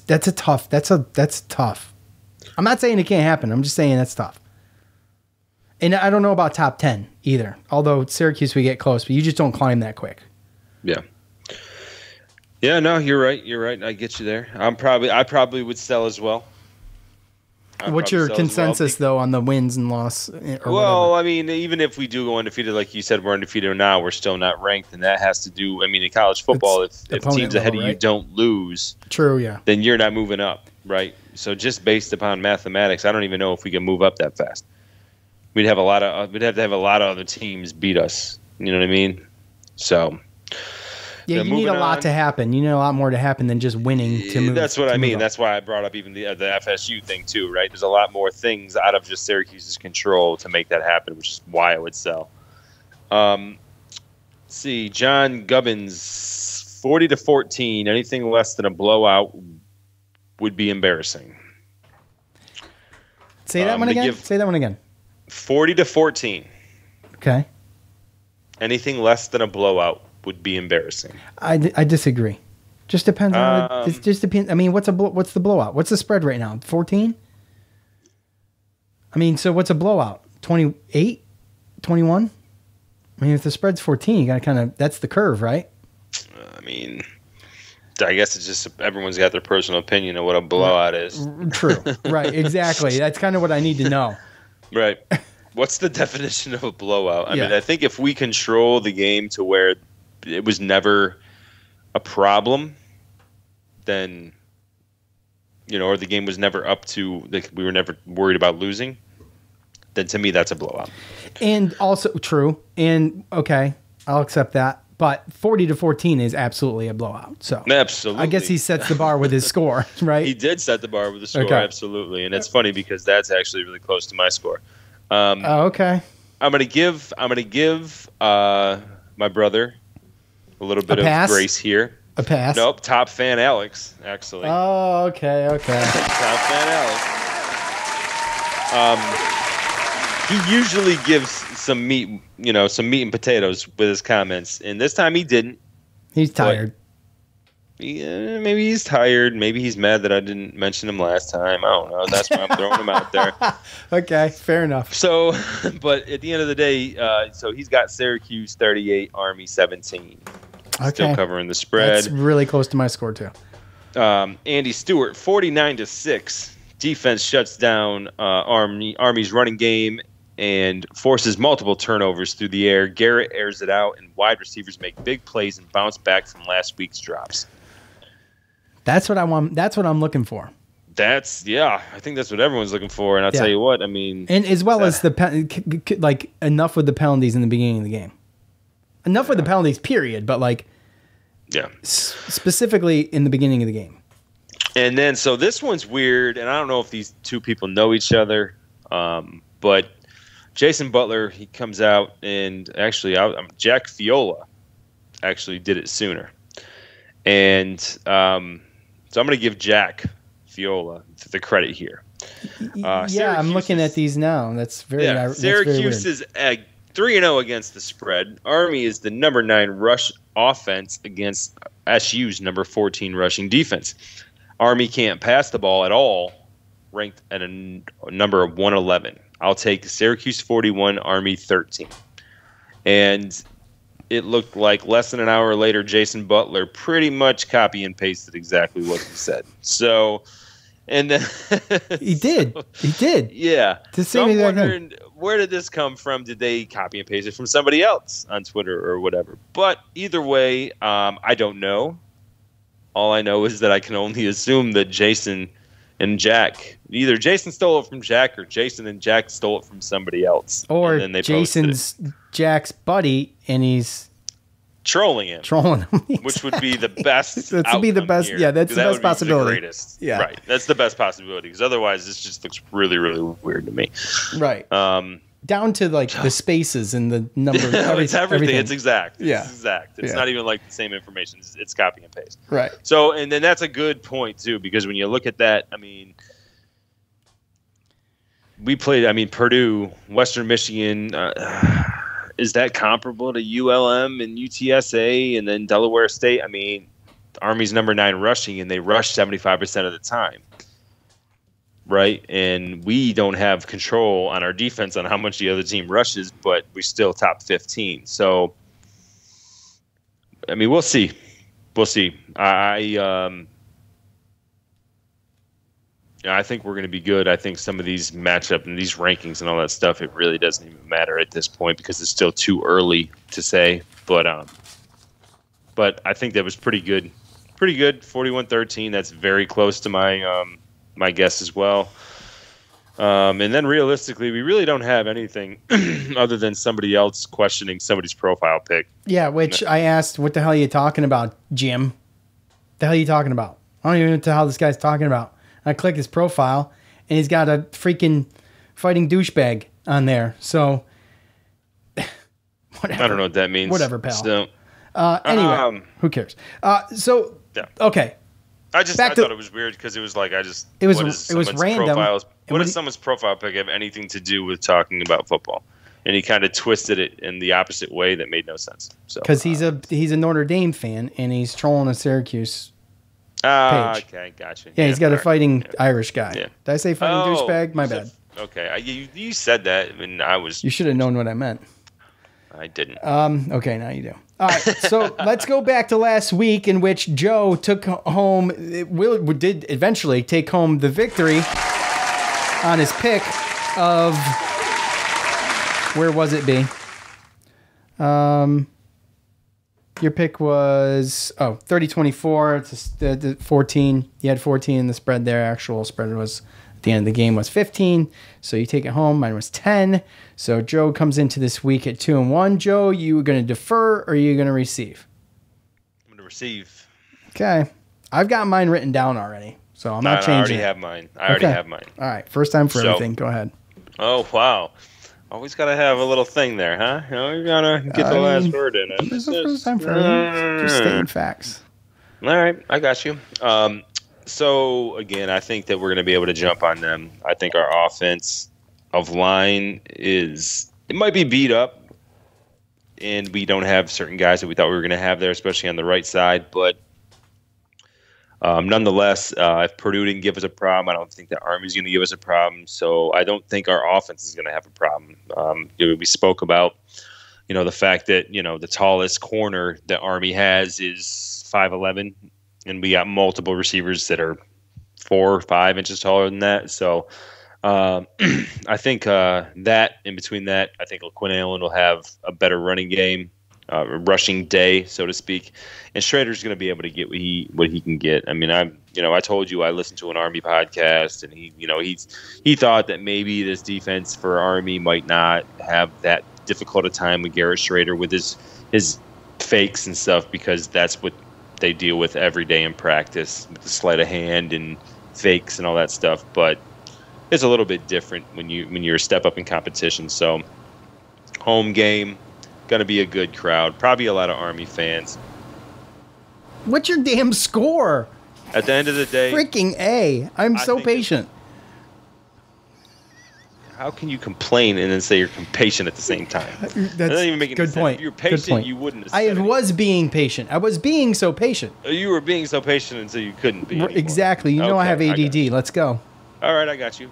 that's tough. I'm not saying it can't happen. I'm just saying that's tough. And I don't know about top 10 either. Although Syracuse we get close, but you just don't climb that quick. Yeah. Yeah, no, you're right. I get you there. I probably would sell as well. What's your consensus, though, on the wins and loss? Well, I mean, even if we do go undefeated, like you said, we're undefeated now, we're still not ranked, and that has to do, I mean, in college football, if teams ahead of you don't lose, then you're not moving up, right? So just based upon mathematics, I don't even know if we can move up that fast. We'd have to have a lot of other teams beat us. You know what I mean? So yeah, you need a lot to happen. You need a lot more to happen than just winning to move. That's what I mean. That's why I brought up even the FSU thing too, right? There's a lot more things out of just Syracuse's control to make that happen, which is why I would sell. Let's see, John Gubbins, 40-14. Anything less than a blowout would be embarrassing. Say that one again. Say that one again. 40-14. Okay. Anything less than a blowout would be embarrassing. I disagree. Just depends on it just depends. I mean, what's the blowout? What's the spread right now? 14? I mean, so what's a blowout? 28? 21? I mean, if the spread's 14, you got to kind of, that's the curve, right? I mean, I guess it's just everyone's got their personal opinion of what a blowout is. True. Right. Exactly. That's kind of what I need to know. Right. What's the definition of a blowout? I mean, I think if we control the game to where it was never a problem, then or the game was never up to, like, we were never worried about losing, then to me that's a blowout. And also true. And okay, I'll accept that. But 40-14 is absolutely a blowout. So absolutely, I guess he sets the bar with his score, right? He did set the bar with the score, okay. Absolutely. And it's funny because that's actually really close to my score. Okay. I'm gonna give my brother a little bit of grace here. A pass. Nope, top fan Alex, actually. Oh, okay. Top fan Alex. He usually gives some meat and potatoes with his comments, and this time he didn't. He's tired. Yeah, maybe he's tired. Maybe he's mad that I didn't mention him last time. I don't know. That's why I'm throwing him out there. Okay, fair enough. So, but at the end of the day, so he's got Syracuse 38, Army 17. Okay. Still covering the spread. That's really close to my score too. Andy Stewart 49-6. Defense shuts down Army's running game and forces multiple turnovers through the air. Garrett airs it out, and wide receivers make big plays and bounce back from last week's drops. That's what I want. That's what I'm looking for. I think that's what everyone's looking for. And I'll tell you what, I mean, and as well as like enough with the penalties in the beginning of the game. Enough with the penalties, period. But like, specifically in the beginning of the game. And then, so this one's weird, and I don't know if these two people know each other, but Jason Butler, he comes out, and actually, Jack Fiola actually did it sooner. And so I'm going to give Jack Fiola the credit here. I'm looking at these now. That's very Syracuse is 3-0 against the spread. Army is the number 9 rush offense against SU's number 14 rushing defense. Army can't pass the ball at all, ranked at a number of 111. I'll take Syracuse 41, Army 13. And it looked like less than an hour later, Jason Butler pretty much copy and pasted exactly what he said. So, and then he did. Yeah. So I'm wondering, where did this come from? Did they copy and paste it from somebody else on Twitter or whatever? But either way, I don't know. All I know is that I can only assume that Jason and Jack, either Jason stole it from Jack or Jason and Jack stole it from somebody else. Or and then they Jason's Jack's buddy and he's trolling him. Which would be the best. That would be the best. Here, yeah, that's the best possibility. The greatest. Yeah. Right. That's the best possibility because otherwise this just looks really, really weird to me. Right. Down to like the spaces and the number. It's everything. It's exact. Yeah. It's exact. It's not even like the same information. It's copy and paste. Right. So, and then that's a good point too, because when you look at that, I mean, we played, Purdue, Western Michigan, is that comparable to ULM and UTSA and then Delaware State? I mean, Army's number 9 rushing and they rush 75% of the time. Right, and we don't have control on our defense on how much the other team rushes, but we still top 15. So, I mean, we'll see. I think we're going to be good. I think some of these matchup and these rankings and all that stuff, it really doesn't even matter at this point because it's still too early to say. But I think that was pretty good. 41-13. That's very close to my guess as well. And then realistically, we really don't have anything other than somebody else questioning somebody's profile pic. Yeah, which I asked, what the hell are you talking about, Jim? The hell are you talking about? I don't even know what the hell this guy's talking about. I click his profile, and he's got a freaking fighting douchebag on there. So, whatever. I don't know what that means. Whatever, pal. So, anyway, who cares? Okay. I thought it was weird because it was like it was random. What does someone's profile pic have anything to do with talking about football? And he kind of twisted it in the opposite way that made no sense. So because he's a Notre Dame fan and he's trolling a Syracuse page. Okay, gotcha. Yeah, he's got a fighting Irish guy. Yeah. Did I say fighting douchebag? My bad. Okay, you said that, and I was. You should have known what I meant. I didn't. Okay, now you do. All right, so let's go back to last week in which Joe did eventually take home the victory on his pick of, where was it, B? Your pick was 30-24. It's the 14. You had 14 in the spread there. Actual spread was at the end of the game was 15. So you take it home. Mine was 10. So Joe comes into this week at 2-1. Joe, you going to defer or are you going to receive? I'm going to receive. Okay. I've got mine written down already. So I'm not changing. I already have mine. All right. First time for everything. Go ahead. Oh, wow. Always got to have a little thing there, huh? You got to get the last word in it. This is the first time for everything. Just stating facts. All right. I got you. So, again, I think that we're going to be able to jump on them. I think our offense of line it might be beat up, and we don't have certain guys that we thought we were going to have there, especially on the right side. But nonetheless, if Purdue didn't give us a problem, I don't think that Army's going to give us a problem. So I don't think our offense is going to have a problem. We spoke about, the fact that, the tallest corner that Army has is 5'11", and we got multiple receivers that are 4 or 5 inches taller than that. So I think that in between that, I think Quinn Allen will have a better running game. Rushing day, so to speak, and Schrader's going to be able to get what he can get. I mean, I told you I listened to an Army podcast, and he thought that maybe this defense for Army might not have that difficult a time with Garrett Schrader with his fakes and stuff, because that's what they deal with every day in practice, with the sleight of hand and fakes and all that stuff. But it's a little bit different when you're a step up in competition. So home game. Going to be a good crowd. Probably a lot of Army fans. What's your damn score? At the end of the day... Freaking A. I'm so patient. How can you complain and then say you're patient at the same time? That doesn't even make any good sense. point. If you're patient, you wouldn't have said I was being patient. I was being so patient. You were being so patient until you couldn't be anymore. Exactly. You know I have ADD. Let's go. All right, I got you.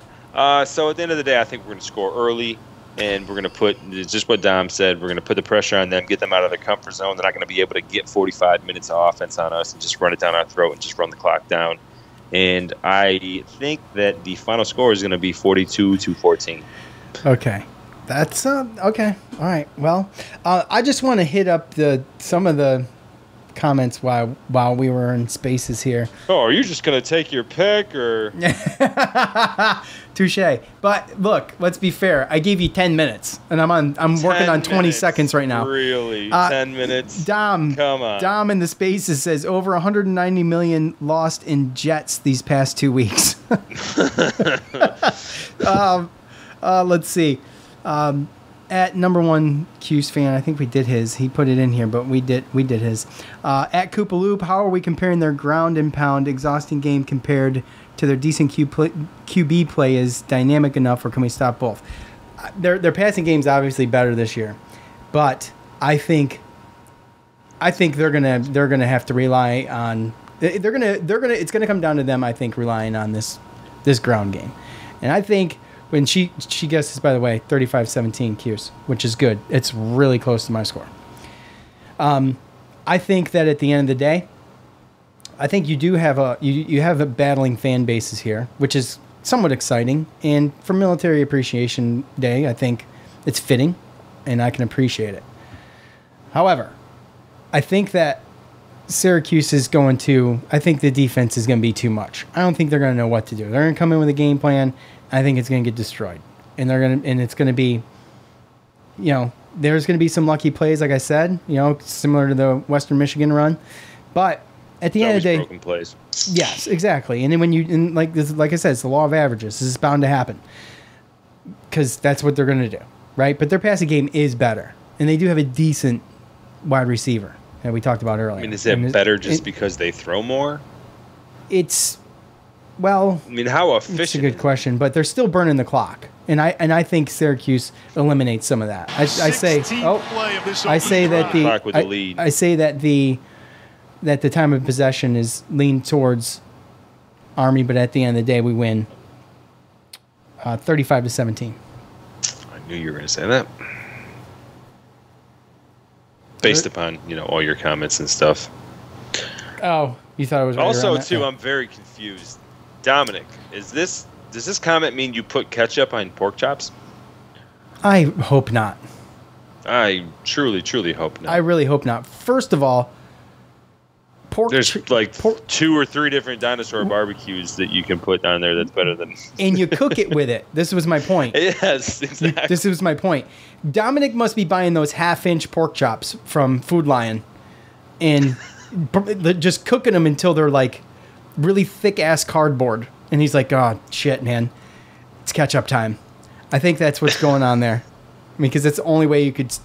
So at the end of the day, I think we're going to score early. And we're going to put, just what Dom said, we're going to put the pressure on them, get them out of their comfort zone. They're not going to be able to get 45 minutes of offense on us and just run it down our throat and just run the clock down. And I think that the final score is going to be 42-14. Okay. That's, okay. All right. Well, I just want to hit up some of the comments while we were in spaces here. Oh, are you just going to take your pick or... Touche. But look, let's be fair. I gave you 10 minutes, and I'm working on 20 seconds right now. Really? 10 minutes? Dom, come on. Dom in the spaces says over 190 million lost in jets these past 2 weeks. Let's see. At number one Cuse fan, I think we did his. He put it in here, but we did his. At Koopaloop, how are we comparing their ground and pound exhausting game compared to their decent QB play is dynamic enough, or can we stop both? Their passing game's obviously better this year, but I think they're gonna have to rely on it's gonna come down to them. I think relying on this ground game, and I think when she guesses, by the way, 35-17 Cuse, which is good. It's really close to my score. I think that at the end of the day, I think you do have you have a battling fan bases here, which is somewhat exciting. And for Military Appreciation Day, I think it's fitting, and I can appreciate it. However, I think that Syracuse is going to. I think the defense is going to be too much. I don't think they're going to know what to do. They're going to come in with a game plan. I think it's going to get destroyed, and it's going to be, there's going to be some lucky plays, like I said, similar to the Western Michigan run, but. At the end of the day, broken plays. Yes, exactly. And then like I said, it's the law of averages. This is bound to happen because that's what they're going to do, right? But their passing game is better, and they do have a decent wide receiver that we talked about earlier. I mean, is it better just because they throw more? It's how efficient? It's a good question, but they're still burning the clock, and I think Syracuse eliminates some of that. I say that the time of possession is leaned towards Army, but at the end of the day, we win 35-17. I knew you were going to say that. Based upon, all your comments and stuff. Oh, you thought it was right also, around that? too, Yeah. I'm very confused. Dominic, does this comment mean you put ketchup on pork chops? I hope not. I truly hope not. I really hope not. First of all, there's like 2 or 3 different dinosaur barbecues that you can put down there that's better than. And you cook it with it. This was my point. Yes, exactly. This was my point. Dominic must be buying those half-inch pork chops from Food Lion and just cooking them until they're like really thick-ass cardboard. And he's like, oh, shit, man. It's ketchup time. I think that's what's going on there. I mean, because that's the only way you could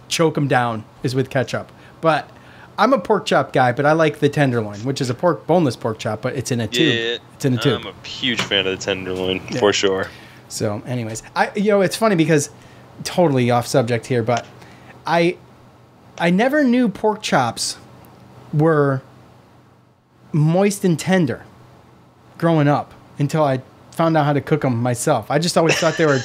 choke them down is with ketchup. But I'm a pork chop guy, but I like the tenderloin, which is a boneless pork chop, but it's in a tube. Yeah, it's in a tube. I'm a huge fan of the tenderloin, for sure. So, anyways, it's funny because totally off subject here, but I never knew pork chops were moist and tender growing up until I found out how to cook them myself. I just always thought they were.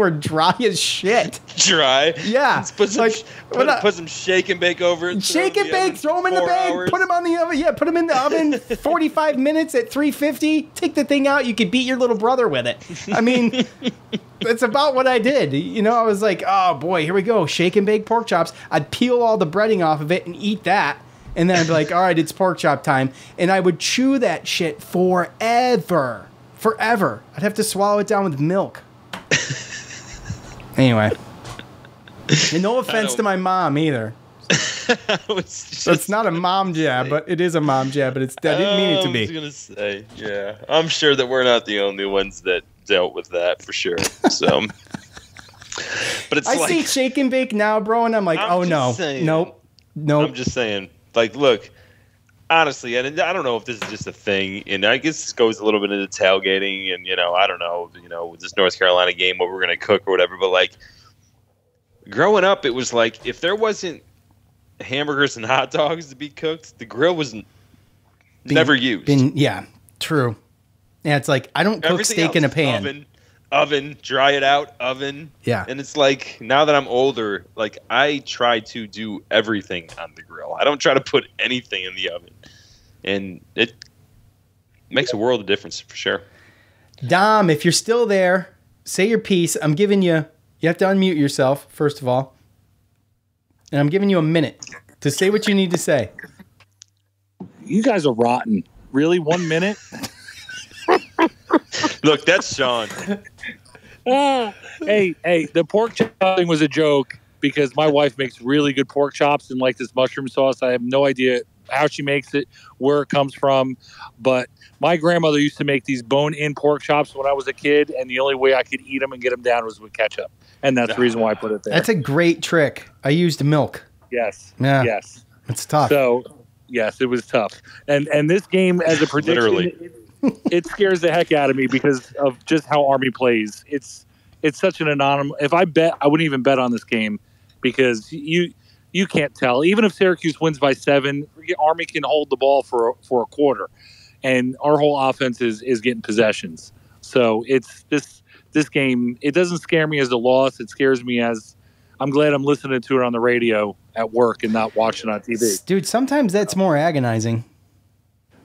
Dry as shit. Dry? Yeah. Put some shake and bake over it. Shake and bake, throw them in the bag, put them on the oven. Yeah, put them in the oven 45 minutes at 350. Take the thing out. You could beat your little brother with it. I mean, that's about what I did. You know, I was like, oh boy, here we go. Shake and bake pork chops. I'd peel all the breading off of it and eat that. And then I'd be like, all right, it's pork chop time. And I would chew that shit forever. Forever. I'd have to swallow it down with milk. Anyway. And no offense to my mom either. It's not a mom jab, but it is a mom jab, but I didn't mean it to be. I was going to say, yeah. I'm sure that we're not the only ones that dealt with that for sure. So, but I see shake and bake now, bro, and I'm like, oh no. Nope. I'm just saying, like, look, honestly, and I don't know if this is just a thing, and I guess this goes a little bit into tailgating, and I don't know, with this North Carolina game, what we're gonna cook or whatever. But like, growing up, it was like if there wasn't hamburgers and hot dogs to be cooked, the grill was never used. Yeah, true. Yeah, it's like I don't cook steak in a pan. Oven, dry it out, oven. Yeah. And it's like, now that I'm older, like I try to do everything on the grill. I don't try to put anything in the oven. And it makes a world of difference for sure. Dom, if you're still there, say your piece. I'm giving you have to unmute yourself, first of all. And I'm giving you a minute to say what you need to say. You guys are rotten. Really? 1 minute? Look, that's Sean. Hey, the pork chop thing was a joke because my wife makes really good pork chops and like this mushroom sauce. I have no idea how she makes it, where it comes from, but my grandmother used to make these bone-in pork chops when I was a kid, and the only way I could eat them and get them down was with ketchup, and that's the reason why I put it there. That's a great trick. I used milk. Yes. Yeah. Yes. It's tough. So, yes, it was tough. And this game, as a prediction, Literally. It scares the heck out of me because of just how Army plays. It's such an anonymous. If I bet, I wouldn't even bet on this game because you can't tell. Even if Syracuse wins by 7, Army can hold the ball for a quarter, and our whole offense is getting possessions. So it's this game. It doesn't scare me as a loss. It scares me as I'm glad I'm listening to it on the radio at work and not watching on TV. Dude, sometimes that's more agonizing.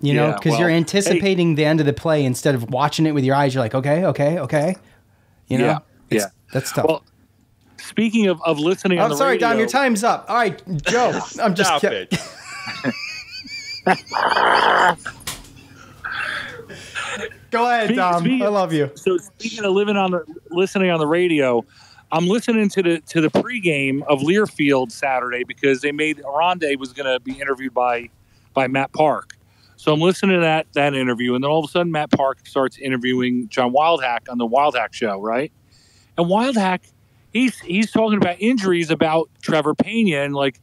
Because you're anticipating the end of the play instead of watching it with your eyes. You're like, okay. Yeah. That's tough. Well, speaking of listening on the radio. I'm sorry, Dom, your time's up. All right, Joe. I'm just kidding. Go ahead, Dom. I love you. So speaking of listening on the radio, I'm listening to the pregame of Learfield Saturday because they made Aronde was going to be interviewed by Matt Park. So I'm listening to that interview, and then all of a sudden Matt Park starts interviewing John Wildhack on the Wildhack show, right? And Wildhack, he's talking about injuries about Trevor Pena and like,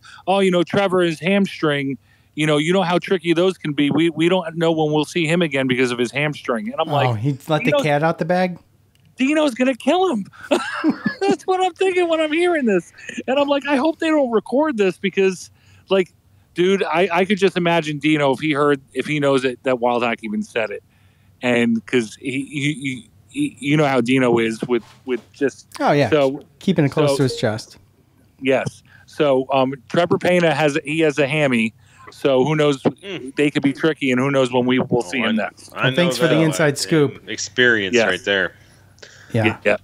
Trevor is hamstring. You know how tricky those can be. We don't know when we'll see him again because of his hamstring. And I'm like, he let the cat out the bag? Dino's going to kill him. That's what I'm thinking when I'm hearing this. And I'm like, I hope they don't record this because, like, dude, I could just imagine Dino if he knows that Wildhack even said it, and because he you know how Dino is with just so keeping it close to his chest. Yes. So Trevor Pena has a hammy, so who knows? They could be tricky, and who knows when we will see him next. Thanks for the inside scoop. Experience right there. Yeah.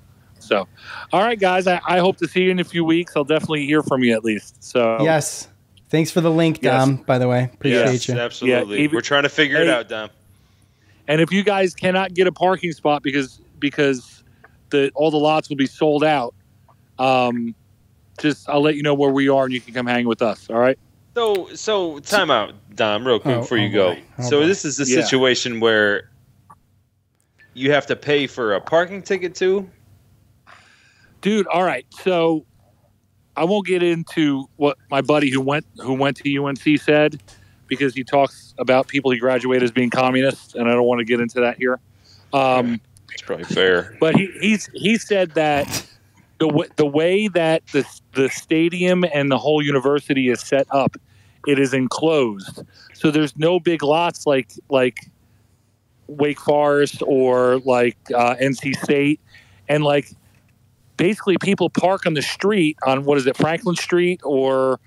So, all right, guys, I hope to see you in a few weeks. I'll definitely hear from you at least. So Yes. Thanks for the link, Dom, by the way. Appreciate you. Absolutely. Yeah, we're trying to figure it out, Dom. And if you guys cannot get a parking spot because all the lots will be sold out, just I'll let you know where we are and you can come hang with us. All right. So time out, Dom, real quick before you go. This is the situation where you have to pay for a parking ticket too? Dude, all right. So I won't get into what my buddy who went to UNC said, because he talks about people he graduated as being communists, and I don't want to get into that here. It's probably fair. But he said that the way that the stadium and the whole university is set up, it is enclosed. So there's no big lots like Wake Forest or like NC State, and like basically people park on the street on Franklin Street or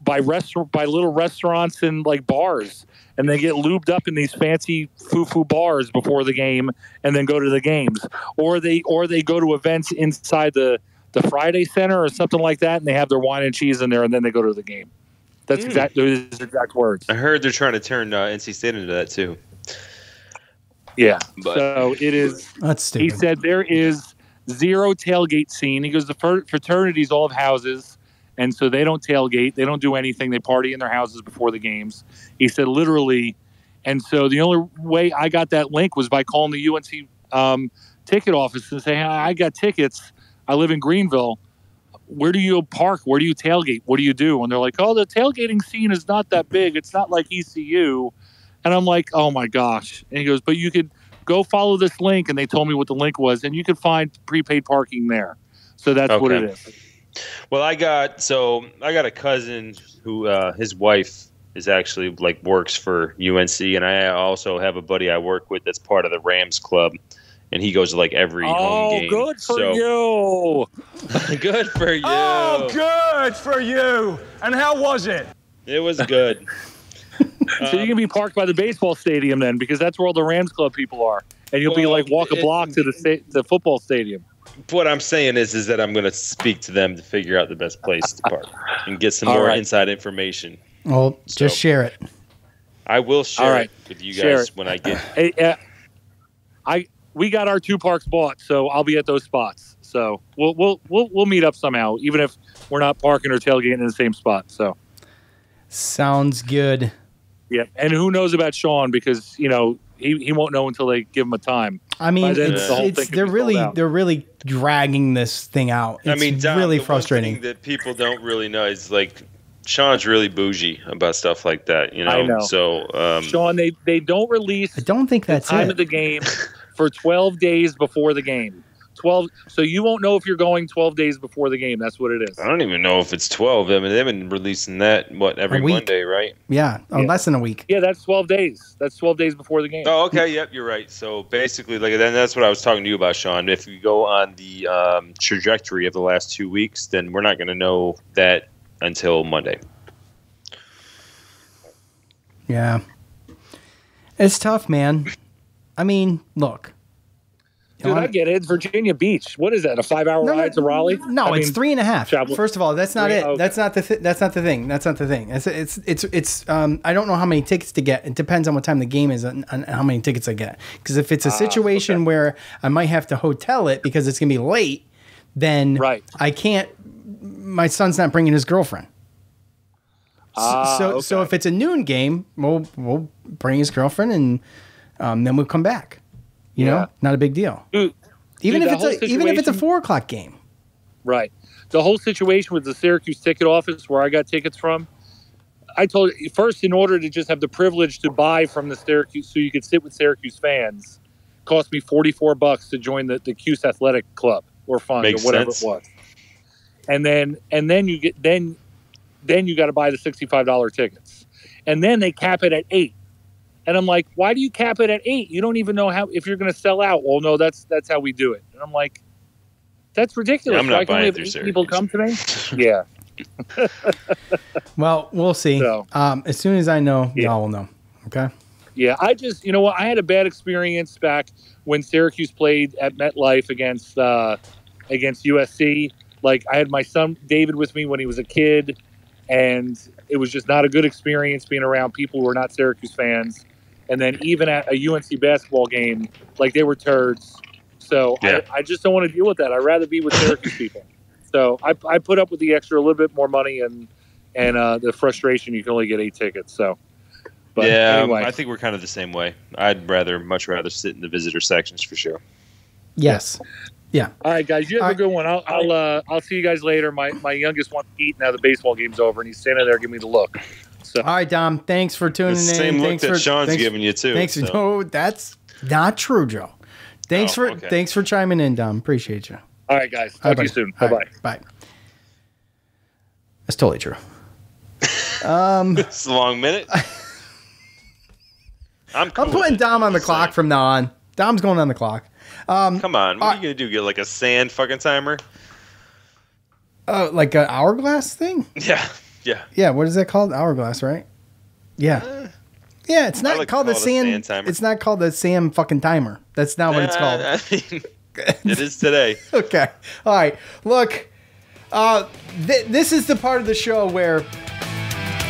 by little restaurants and like bars, and they get lubed up in these fancy foo-foo bars before the game and then go to the games, or they go to events inside the Friday Center or something like that, and they have their wine and cheese in there, and then they go to the game. That's those exact words. I heard they're trying to turn NC State into that too. Yeah, so it is. That's stupid. He said there is zero tailgate scene. He goes, the fraternities all have houses, and so they don't tailgate. They don't do anything. They party in their houses before the games. He said literally, and so the only way I got that link was by calling the UNC ticket office and saying, I got tickets. I live in Greenville. Where do you park? Where do you tailgate? What do you do? And they're like, oh, the tailgating scene is not that big. It's not like ECU. And I'm like, oh, my gosh. And he goes, but you could go follow this link. And they told me what the link was. And you could find prepaid parking there. So that's what it is. Well, I got a cousin who his wife is actually like works for UNC. And I also have a buddy I work with that's part of the Rams club. And he goes to like every home game. Oh, good for you. Good for you. Oh, good for you. And how was it? It was good. So you can be parked by the baseball stadium then, because that's where all the Rams Club people are. And you'll be like walk a block to the football stadium. What I'm saying is that I'm going to speak to them to figure out the best place to park and get some more inside information. Well, just share it. I will share it with you guys when I get. Hey, we got our 2 parks bought, so I'll be at those spots. So we'll meet up somehow, even if we're not parking or tailgating in the same spot. So sounds good. Yeah, and who knows about Sean, because he won't know until they give him a time. I mean, they're really dragging this thing out. It's Dom, really the frustrating. one thing that people don't really know is like Sean's really bougie about stuff like that. I know. So Sean, they don't release. I don't think that's the time of the game for 12 days before the game. 12. So you won't know if you're going 12 days before the game. That's what it is. I don't even know if it's 12. I mean, they've been releasing that every Monday, right? Yeah, less than a week. Yeah, that's 12 days. That's 12 days before the game. Oh, okay. Yep, you're right. So basically, then that's what I was talking to you about, Sean. If you go on the trajectory of the last 2 weeks, then we're not going to know that until Monday. Yeah, it's tough, man. I mean, look. Dude, I get it. It's Virginia Beach. What is that? A 5-hour ride to Raleigh? No, it's 3.5. First of all, that's not it. Okay. That's not the thing. That's not the thing. It's. I don't know how many tickets to get. It depends on what time the game is and how many tickets I get. Because if it's a situation where I might have to hotel it because it's gonna be late, then I can't. My son's not bringing his girlfriend. So if it's a noon game, we'll bring his girlfriend and then we'll come back. You know, not a big deal. Even if it's a 4:00 game. Right. The whole situation with the Syracuse ticket office where I got tickets from, I told you first, in order to just have the privilege to buy from the Syracuse, so you could sit with Syracuse fans, cost me $44 to join the Cuse Athletic Club or Fund or whatever it was. And then you get then you got to buy the $65 tickets, and then they cap it at $8. And I'm like, why do you cap it at $8? You don't even know if you're going to sell out. Well, no, that's how we do it. And I'm like, that's ridiculous. Yeah, I'm not buying through Syracuse. People come to me. Yeah. Well, we'll see. So, as soon as I know, y'all will know. Okay. Yeah, I just, you know what? I had a bad experience back when Syracuse played at MetLife against USC. Like, I had my son David with me when he was a kid, and it was just not a good experience being around people who were not Syracuse fans. And then even at a UNC basketball game, like, they were turds. So Yeah. I just don't want to deal with that. I'd rather be with Syracuse people. So I put up with the extra, a little bit more money and the frustration. You can only get 8 tickets. So, but yeah, anyway. I think we're kind of the same way. I'd much rather sit in the visitor sections for sure. Yes. Yeah. All right, guys, you have a good one. I'll see you guys later. My youngest wants to eat now. The baseball game's over, and he's standing there giving me the look. So, All right, Dom. Thanks for tuning The in. same look Thanks that for, Sean's thanks, giving you too. Thanks. so. No, that's not true, Joe. Thanks okay. thanks for chiming in, Dom. Appreciate you. all right, guys, talk to you soon. Bye bye. Bye. That's totally true. It's a long minute. I'm putting Dom on the clock from now on. Dom's going on the clock. Come on, what are you gonna do? Get like a sand fucking timer? Like an hourglass thing? Yeah. Yeah, what is that called? Hourglass, right? Yeah. Yeah, it's not like called to the call it a Sam. sand timer. It's not called the Sam fucking timer. That's not what it's called. I mean, it is today. Okay. All right. Look, this is the part of the show where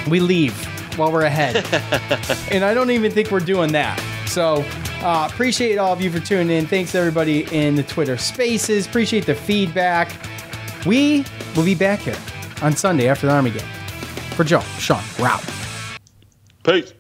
we leave while we're ahead. And I don't even think we're doing that. So appreciate all of you for tuning in. Thanks everybody in the Twitter spaces. Appreciate the feedback. We will be back here on Sunday after the Army game. For Joe, Sean, we're out. Peace.